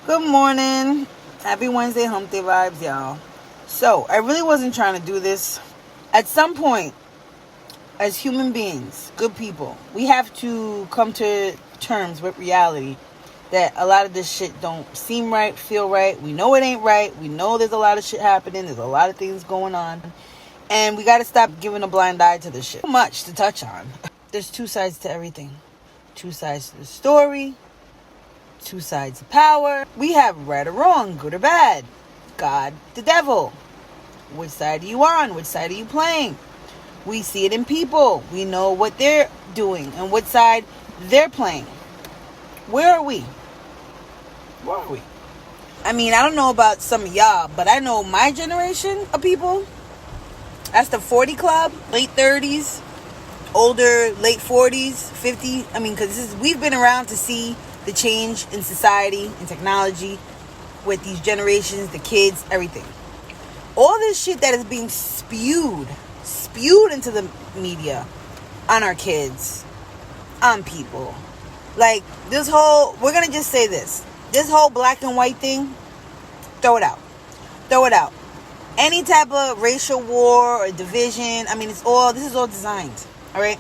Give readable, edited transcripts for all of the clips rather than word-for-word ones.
Good morning. Happy Wednesday hump day vibes, y'all. So, I really wasn't trying to do this. At some point, as human beings, good people, we have to come to terms with reality that a lot of this shit don't seem right, feel right. We know it ain't right. We know there's a lot of shit happening. There's a lot of things going on. And we got to stop giving a blind eye to this shit. Too much to touch on. There's two sides to everything. Two sides to the story. Two sides of power. We have right or wrong, good or bad. God, the devil. Which side are you on? Which side are you playing? We see it in people. We know what they're doing and what side they're playing. Where are we? Where are we? I mean, I don't know about some of y'all, but I know my generation of people. That's the 40 club, late 30s, older, late 40s, 50. I mean, because we've been around to see the change in society and technology with these generations, the kids, everything. All this shit that is being spewed into the media on our kids, on people. Like, this whole, we're going to just say this whole black and white thing, throw it out. Throw it out. Any type of racial war or division, I mean, this is all designed, all right?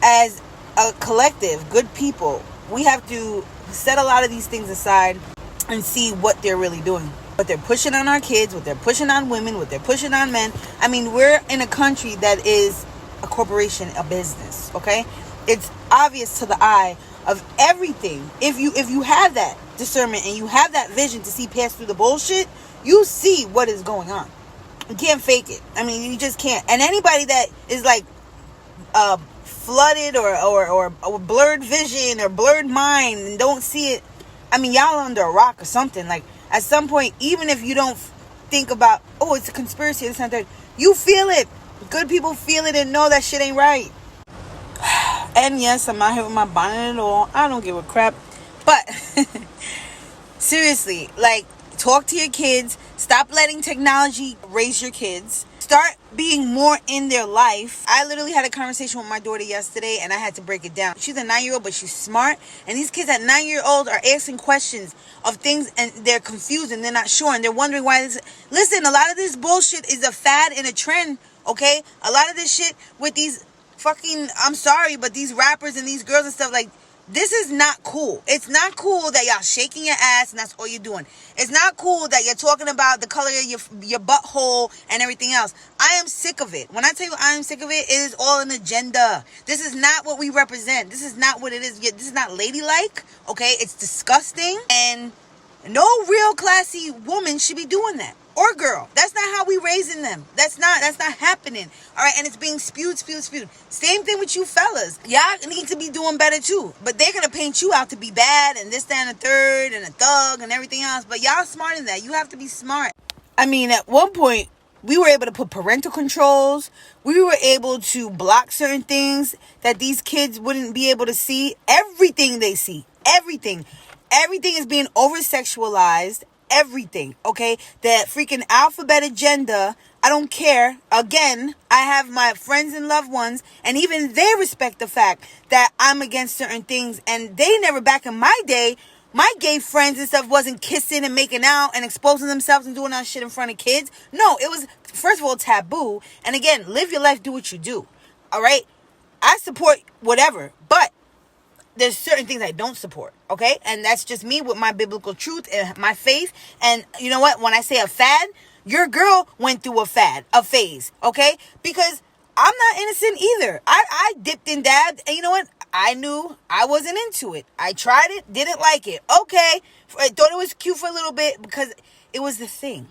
As a collective, good people, we have to set a lot of these things aside and see what they're really doing. What they're pushing on our kids, what they're pushing on women, what they're pushing on men. I mean, we're in a country that is a corporation, a business, okay? It's obvious to the eye of everything. If you have that discernment and you have that vision to see past through the bullshit, you see what is going on. You can't fake it. I mean, you just can't. And anybody that is like flooded or blurred vision or blurred mind and don't see it, I mean, y'all under a rock or something. Like, at some point, even if you don't think about, oh, it's a conspiracy, this and that, you feel it. Good people feel it and know that shit ain't right. And yes, I'm out here with my bonnet and all. I don't give a crap. But seriously, like, talk to your kids. Stop letting technology raise your kids. Start being more in their life. I literally had a conversation with my daughter yesterday and I had to break it down. She's a 9-year-old, but she's smart. And these kids at 9-year-old are asking questions of things and they're confused and they're not sure and they're wondering why this. Listen, a lot of this bullshit is a fad and a trend, okay? A lot of this shit with these fucking, I'm sorry, but these rappers and these girls and stuff, like, this is not cool. It's not cool that y'all shaking your ass and that's all you're doing. It's not cool that you're talking about the color of your butthole and everything else. I am sick of it. When I tell you I am sick of it, it is all an agenda. This is not what we represent. This is not what it is. This is not ladylike, okay? It's disgusting. And no real classy woman should be doing that. Or girl. That's not how we raising them. That's not happening. All right, and it's being spewed. Same thing with you fellas. Y'all need to be doing better too. But they're gonna paint you out to be bad and this, that, and the third and a thug and everything else. But y'all smart in that. You have to be smart. I mean, at one point, we were able to put parental controls. We were able to block certain things that these kids wouldn't be able to see. Everything they see. Everything is being over-sexualized. Everything, okay? That freaking alphabet agenda, I don't care. Again, I have my friends and loved ones, and even they respect the fact that I'm against certain things, and they never, back in my day, my gay friends and stuff wasn't kissing and making out and exposing themselves and doing that shit in front of kids. No, it was, first of all, taboo, and again, live your life, do what you do, all right? I support whatever, but there's certain things I don't support, okay? And that's just me with my biblical truth and my faith. And you know what? When I say a fad, your girl went through a phase, okay? Because I'm not innocent either. I dipped and dabbed, and you know what? I knew I wasn't into it. I tried it, didn't like it. Okay, I thought it was cute for a little bit because it was the thing.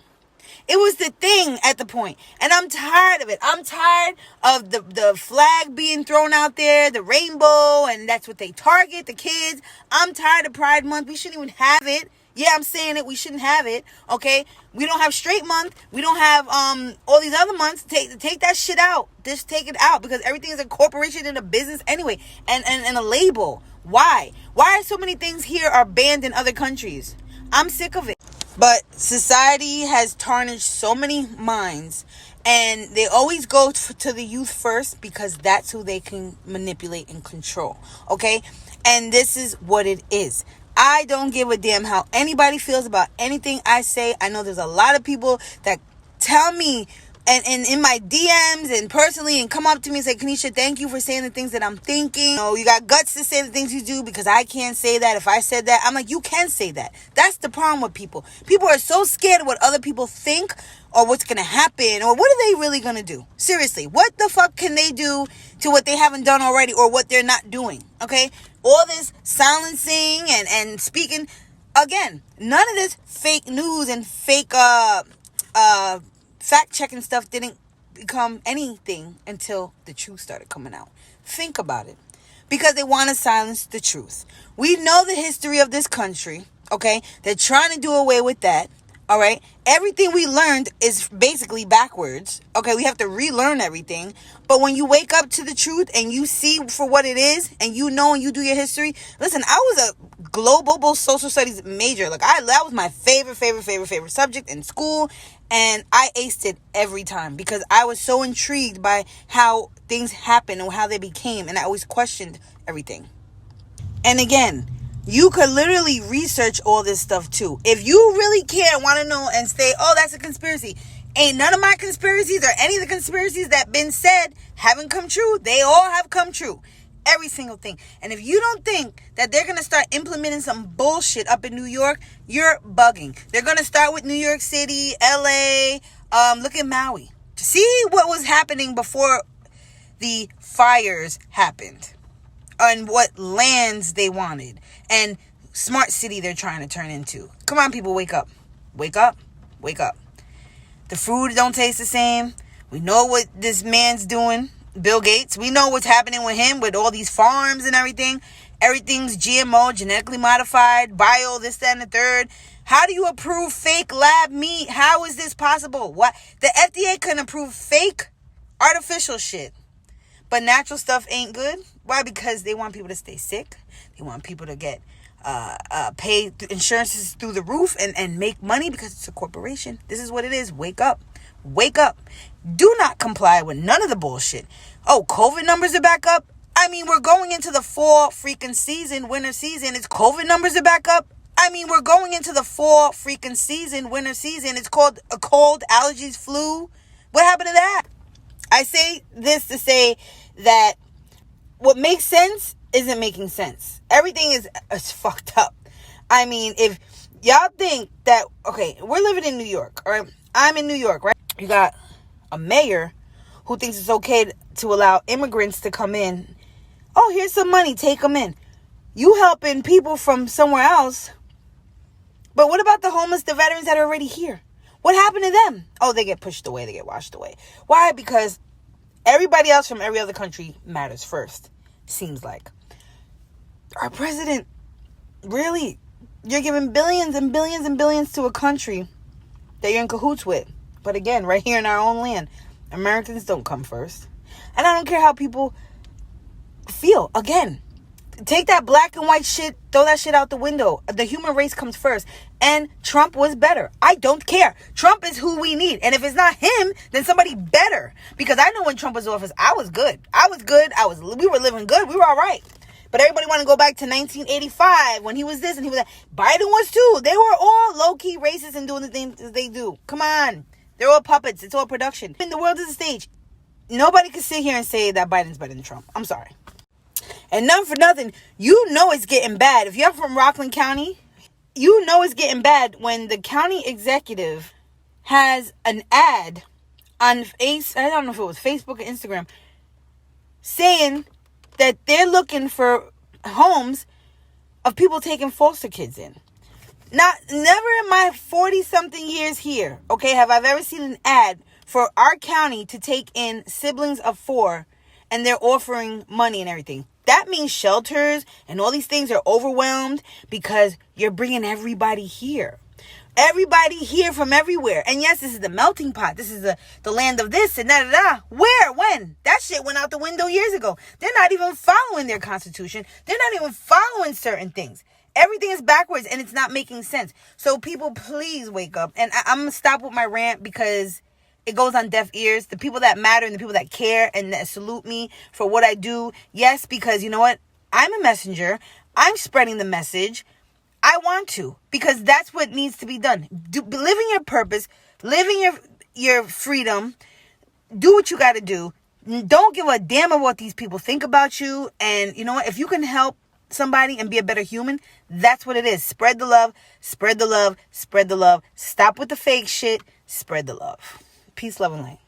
It was the thing at the point. And I'm tired of it. I'm tired of the flag being thrown out there, the rainbow, and that's what they target, the kids. I'm tired of Pride Month. We shouldn't even have it. Yeah, I'm saying it. We shouldn't have it. Okay? We don't have Straight Month. We don't have all these other months. Take that shit out. Just take it out because everything is a corporation and a business anyway. And a label. Why? Why are so many things here are banned in other countries? I'm sick of it. But society has tarnished so many minds, and they always go to the youth first because that's who they can manipulate and control, okay? And this is what it is. I don't give a damn how anybody feels about anything I say. I know there's a lot of people that tell me and in my DMs and personally and come up to me and say, Kanisha, thank you for saying the things that I'm thinking. You know, you got guts to say the things you do because I can't say that. If I said that, I'm like, you can say that. That's the problem with people. People are so scared of what other people think or what's going to happen or what are they really going to do? Seriously, what the fuck can they do to what they haven't done already or what they're not doing? Okay? All this silencing and speaking. Again, none of this fake news and fake fact-checking stuff didn't become anything until the truth started coming out. Think about it. Because they want to silence the truth. We know the history of this country, okay? They're trying to do away with that, all right? Everything we learned is basically backwards, okay? We have to relearn everything. But when you wake up to the truth and you see for what it is and you know and you do your history, listen, I was a global social studies major. Like, that was my favorite subject in school. And I aced it every time because I was so intrigued by how things happen and how they became. And I always questioned everything. And again, you could literally research all this stuff too. If you really care, want to know and say, oh, that's a conspiracy. Ain't none of my conspiracies or any of the conspiracies that been said haven't come true. They all have come true. Every single thing. And if you don't think that they're going to start implementing some bullshit up in New York, you're bugging. They're going to start with New York City, LA, look at Maui. See what was happening before the fires happened and what lands they wanted and smart city they're trying to turn into. Come on, people, wake up. Wake up. Wake up. The food don't taste the same. We know what this man's doing. Bill Gates, we know what's happening with him with all these farms and everything. Everything's GMO, genetically modified, bio, this, that, and the third. How do you approve fake lab meat? How is this possible? What? The FDA can approve fake artificial shit. But natural stuff ain't good. Why? Because they want people to stay sick. They want people to get pay insurances through the roof and make money because it's a corporation. This is what it is. Wake up. Wake up. Do not comply with none of the bullshit. Oh, COVID numbers are back up. I mean, we're going into the fall freaking season, winter season. It's COVID numbers are back up. I mean, we're going into the fall freaking season, winter season. It's called a cold, allergies, flu. What happened to that? I say this to say that what makes sense isn't making sense. Everything is fucked up. I mean, if y'all think that, okay, we're living in New York, all right? I'm in New York, right? You got a mayor who thinks it's okay to allow immigrants to come in. Oh, here's some money. Take them in. You helping people from somewhere else. But what about the homeless, the veterans that are already here? What happened to them? Oh, they get pushed away. They get washed away. Why? Because everybody else from every other country matters first. Seems like. Our president, really? You're giving billions and billions and billions to a country that you're in cahoots with. But again, right here in our own land, Americans don't come first. And I don't care how people feel. Again, take that black and white shit, throw that shit out the window. The human race comes first. And Trump was better. I don't care. Trump is who we need. And if it's not him, then somebody better. Because I know when Trump was in office, I was good. We were living good. We were all right. But everybody want to go back to 1985 when he was this and he was that. Biden was too. They were all low-key racist and doing the things they do. Come on. They're all puppets. It's all production. And the world is a stage. Nobody can sit here and say that Biden's better than Trump. I'm sorry. And none for nothing, you know it's getting bad. If you're from Rockland County, you know it's getting bad when the county executive has an ad on I don't know if it was Facebook or Instagram, saying that they're looking for homes of people taking foster kids in. Never in my 40-something years here, okay, have I ever seen an ad for our county to take in siblings of 4 and they're offering money and everything. That means shelters and all these things are overwhelmed because you're bringing everybody here. Everybody here from everywhere. And yes, this is the melting pot. This is the land of this and da. Where? When? That shit went out the window years ago. They're not even following their constitution. They're not even following certain things. Everything is backwards and it's not making sense. So people, please wake up. And I'm going to stop with my rant because it goes on deaf ears. The people that matter and the people that care and that salute me for what I do. Yes, because you know what? I'm a messenger. I'm spreading the message. I want to, because that's what needs to be done. Living your purpose, living your freedom. Do what you got to do. Don't give a damn about what these people think about you. And you know what? If you can help somebody and be a better human, that's what it is. Spread the love, spread the love, spread the love. Stop with the fake shit. Spread the love. Peace, love, and light.